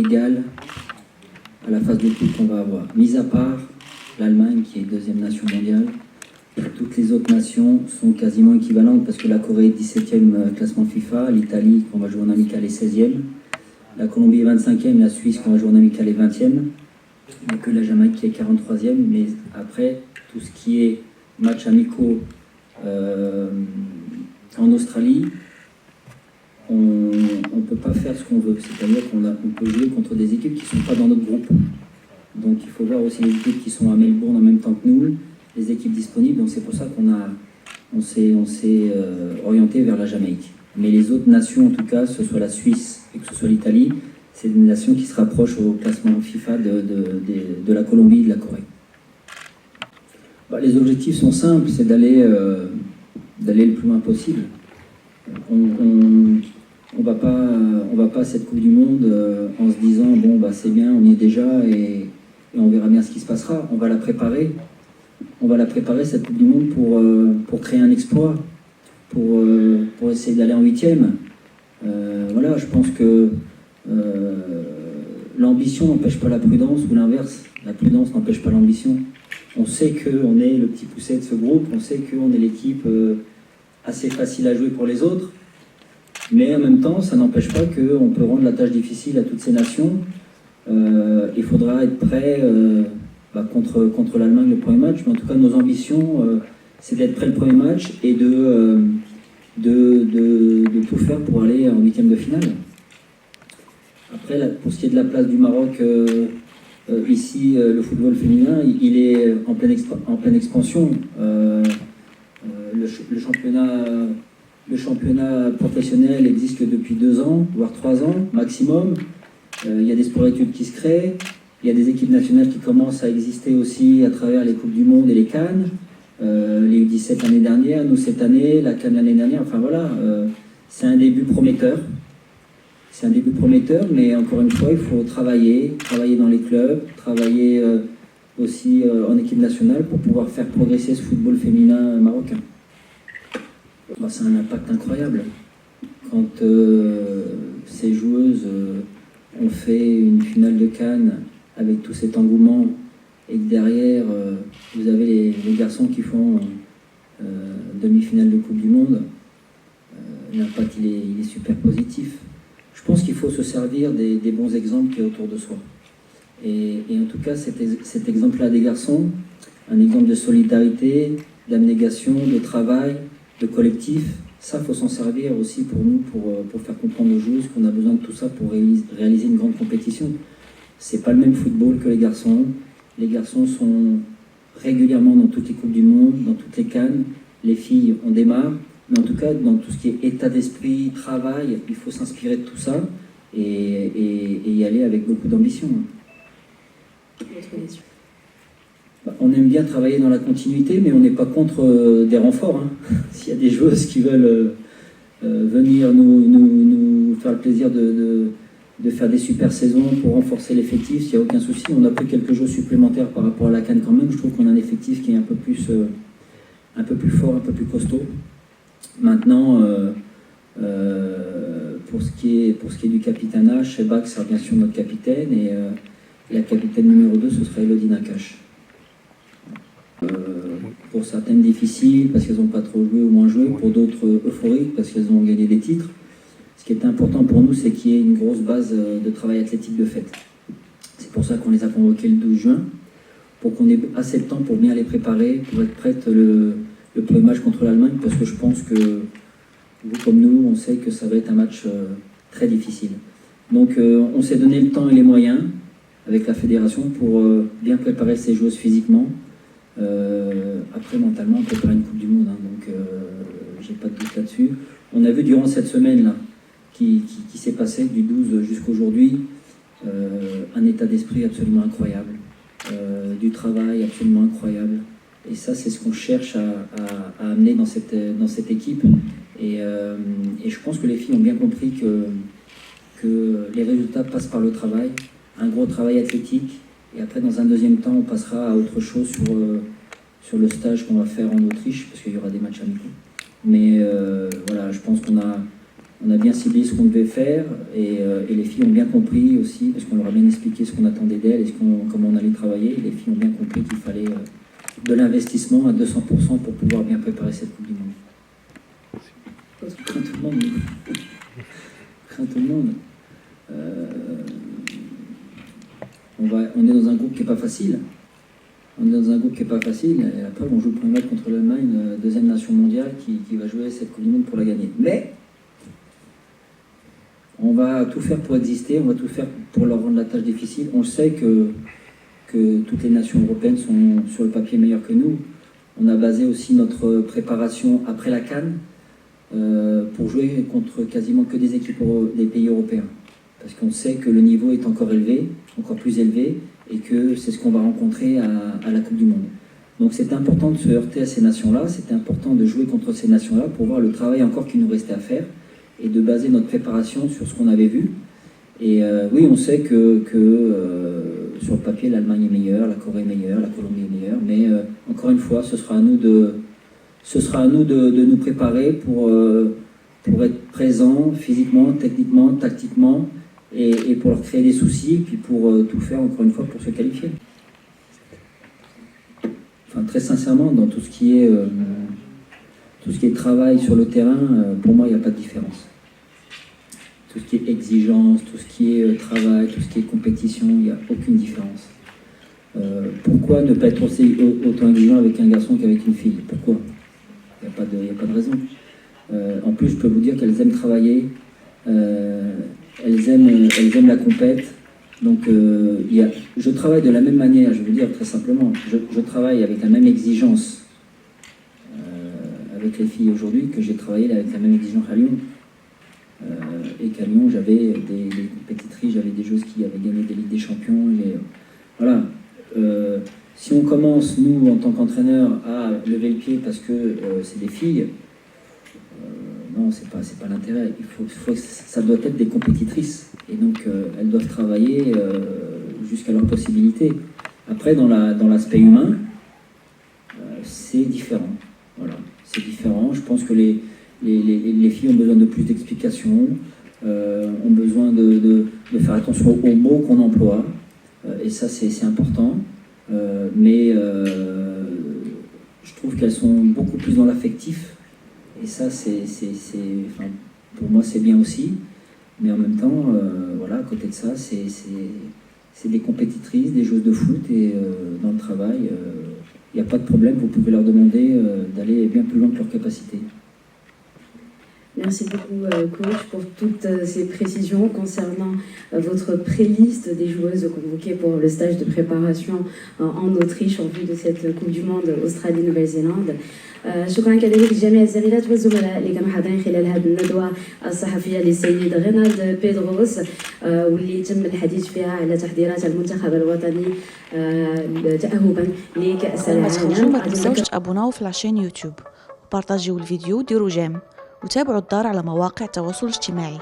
égale à la phase de poule qu'on va avoir. Mis à part l'Allemagne, qui est deuxième nation mondiale, toutes les autres nations sont quasiment équivalentes parce que la Corée est 17e classement FIFA, l'Italie, qu'on va jouer en amical, est 16e, la Colombie est 25e, la Suisse, qu'on va jouer en amical, est 20e, il n'y a que la Jamaïque qui est 43e, mais après, tout ce qui est matchs amicaux en Australie, on ne peut pas faire ce qu'on veut, c'est-à-dire qu'on peut jouer contre des équipes qui ne sont pas dans notre groupe. Donc il faut voir aussi les équipes qui sont à Melbourne en même temps que nous, les équipes disponibles, donc c'est pour ça qu'on s'est orienté vers la Jamaïque. Mais les autres nations, en tout cas, que ce soit la Suisse et que ce soit l'Italie, c'est des nations qui se rapprochent au classement FIFA de la Colombie et de la Corée. Les objectifs sont simples, c'est d'aller le plus loin possible. On va pas à cette Coupe du Monde en se disant bon c'est bien, on y est déjà et on verra bien ce qui se passera. On va la préparer. On va la préparer cette Coupe du Monde pour créer un exploit, pour essayer d'aller en 8e. Voilà, je pense que l'ambition n'empêche pas la prudence ou l'inverse. La prudence n'empêche pas l'ambition. On sait qu'on est le petit pousset de ce groupe, on sait qu'on est l'équipe assez facile à jouer pour les autres, mais en même temps, ça n'empêche pas qu'on peut rendre la tâche difficile à toutes ces nations. Il faudra être prêt contre l'Allemagne le premier match, mais en tout cas, nos ambitions, c'est d'être prêt le premier match et de tout faire pour aller en 8e de finale. Après, pour ce qui est de la place du Maroc, ici, le football féminin, il est en pleine expansion. Le championnat professionnel existe depuis 2 ans, voire 3 ans maximum. Il y a des sports-études qui se créent. Il y a des équipes nationales qui commencent à exister aussi à travers les Coupes du Monde et les CAN. Les U17 l'année dernière, nous cette année, la CAN l'année dernière. Enfin voilà, c'est un début prometteur. C'est un début prometteur, mais encore une fois, il faut travailler dans les clubs, travailler aussi en équipe nationale pour pouvoir faire progresser ce football féminin marocain. C'est un impact incroyable. Quand ces joueuses ont fait une finale de Cannes avec tout cet engouement et que derrière, vous avez les garçons qui font demi-finale de Coupe du Monde, l'impact il est super positif. Je pense qu'il faut se servir des bons exemples qu'il y a autour de soi. Et en tout cas, cet exemple-là des garçons, un exemple de solidarité, d'abnégation, de travail, de collectif, ça, il faut s'en servir aussi pour nous, pour faire comprendre aux joueuses qu'on a besoin de tout ça pour réaliser une grande compétition. C'est pas le même football que les garçons. Les garçons sont régulièrement dans toutes les Coupes du Monde, dans toutes les CAN. Les filles, on démarre. Mais en tout cas, dans tout ce qui est état d'esprit, travail, il faut s'inspirer de tout ça et y aller avec beaucoup d'ambition. On aime bien travailler dans la continuité, mais on n'est pas contre des renforts. S'il y a des joueuses qui veulent venir nous faire le plaisir de faire des super saisons pour renforcer l'effectif, il n'y a aucun souci. On a pris quelques joueurs supplémentaires par rapport à la CAN quand même. Je trouve qu'on a un effectif qui est un peu plus fort, un peu plus costaud. Maintenant, pour ce qui est du capitanat, Chebak sera bien sûr notre capitaine et la capitaine numéro 2, ce sera Elodie Nakache. Pour certaines difficiles, parce qu'elles n'ont pas trop joué ou moins joué, pour d'autres euphoriques, parce qu'elles ont gagné des titres. Ce qui est important pour nous, c'est qu'il y ait une grosse base de travail athlétique de fait. C'est pour ça qu'on les a convoqués le 12 juin, pour qu'on ait assez de temps pour bien les préparer, pour être prête le premier match contre l'Allemagne, parce que je pense que vous comme nous, on sait que ça va être un match très difficile. Donc on s'est donné le temps et les moyens avec la fédération pour bien préparer ces joueuses physiquement. Après, mentalement, on prépare une Coupe du Monde, donc j'ai pas de doute là-dessus. On a vu durant cette semaine-là, qui s'est passé du 12 jusqu'à aujourd'hui, un état d'esprit absolument incroyable, du travail absolument incroyable. Et ça, c'est ce qu'on cherche à amener dans cette équipe. Et je pense que les filles ont bien compris que les résultats passent par le travail, un gros travail athlétique. Et après, dans un deuxième temps, on passera à autre chose sur le stage qu'on va faire en Autriche, parce qu'il y aura des matchs amicaux. Mais voilà, je pense qu'on On a bien ciblé ce qu'on devait faire et les filles ont bien compris aussi, parce qu'on leur a bien expliqué ce qu'on attendait d'elles et comment on allait travailler. Les filles ont bien compris qu'il fallait de l'investissement à 200% pour pouvoir bien préparer cette Coupe du Monde. Je crains tout le monde. Je crains tout le monde. On est dans un groupe qui n'est pas facile. Et après on joue le premier match contre l'Allemagne, deuxième nation mondiale qui va jouer cette Coupe du Monde pour la gagner. Mais on va tout faire pour exister, on va tout faire pour leur rendre la tâche difficile. On sait que toutes les nations européennes sont sur le papier meilleures que nous. On a basé aussi notre préparation après la CAN pour jouer contre quasiment que des équipes des pays européens. Parce qu'on sait que le niveau est encore élevé, encore plus élevé, et que c'est ce qu'on va rencontrer à la Coupe du Monde. Donc c'était important de se heurter à ces nations-là, c'était important de jouer contre ces nations-là pour voir le travail encore qu'il nous restait à faire, et de baser notre préparation sur ce qu'on avait vu. Et oui, on sait que sur le papier, l'Allemagne est meilleure, la Corée est meilleure, la Colombie est meilleure, mais encore une fois, ce sera à nous de nous préparer pour être présents physiquement, techniquement, tactiquement, et pour leur créer des soucis, et puis pour tout faire, encore une fois, pour se qualifier. Enfin, très sincèrement, dans tout ce qui est travail sur le terrain, pour moi, il n'y a pas de différence. Tout ce qui est exigence, tout ce qui est travail, tout ce qui est compétition, il n'y a aucune différence. Pourquoi ne pas être autant exigeant avec un garçon qu'avec une fille? Pourquoi? Il n'y a pas de raison. En plus, je peux vous dire qu'elles aiment travailler, elles aiment la compète. Donc, je travaille de la même manière, je vais vous dire très simplement. Je travaille avec la même exigence avec les filles aujourd'hui que j'ai travaillé avec la même exigence à Lyon. Et qu'à Lyon, j'avais des compétitrices, j'avais des joueuses qui avaient gagné des Ligues des Champions. Voilà. Si on commence, nous, en tant qu'entraîneurs, à lever le pied parce que c'est des filles, non, c'est pas l'intérêt. Ça doit être des compétitrices. Et donc, elles doivent travailler jusqu'à leur possibilité. Après, dans l'aspect humain, c'est différent. Voilà. C'est différent. Je pense que les filles ont besoin de plus d'explications, ont besoin de faire attention aux mots qu'on emploie, et ça c'est important, mais je trouve qu'elles sont beaucoup plus dans l'affectif, et ça enfin, pour moi c'est bien aussi, mais en même temps, voilà, à côté de ça, c'est des compétitrices, des joueuses de foot, et dans le travail, il n'y a pas de problème, vous pouvez leur demander d'aller bien plus loin que leur capacité. Merci beaucoup, coach, pour toutes ces précisions concernant votre pré-liste des joueuses convoquées pour le stage de préparation en Autriche en vue de cette Coupe du Monde Australie-Nouvelle-Zélande. شكرا كذلك لجميع الزميلات والزملاء اللي كانوا حاضرين خلال هذه الندوة الصحفية للسيد رينالد بيدروس واللي تم الحديث فيها على تحضيرات المنتخب الوطني تأهبا لكأس العالم. ما تنسوش تابوناو في لاشين يوتيوب وبارطاجيو الفيديو وديروا جيم وتابعوا الدار على مواقع التواصل الاجتماعي.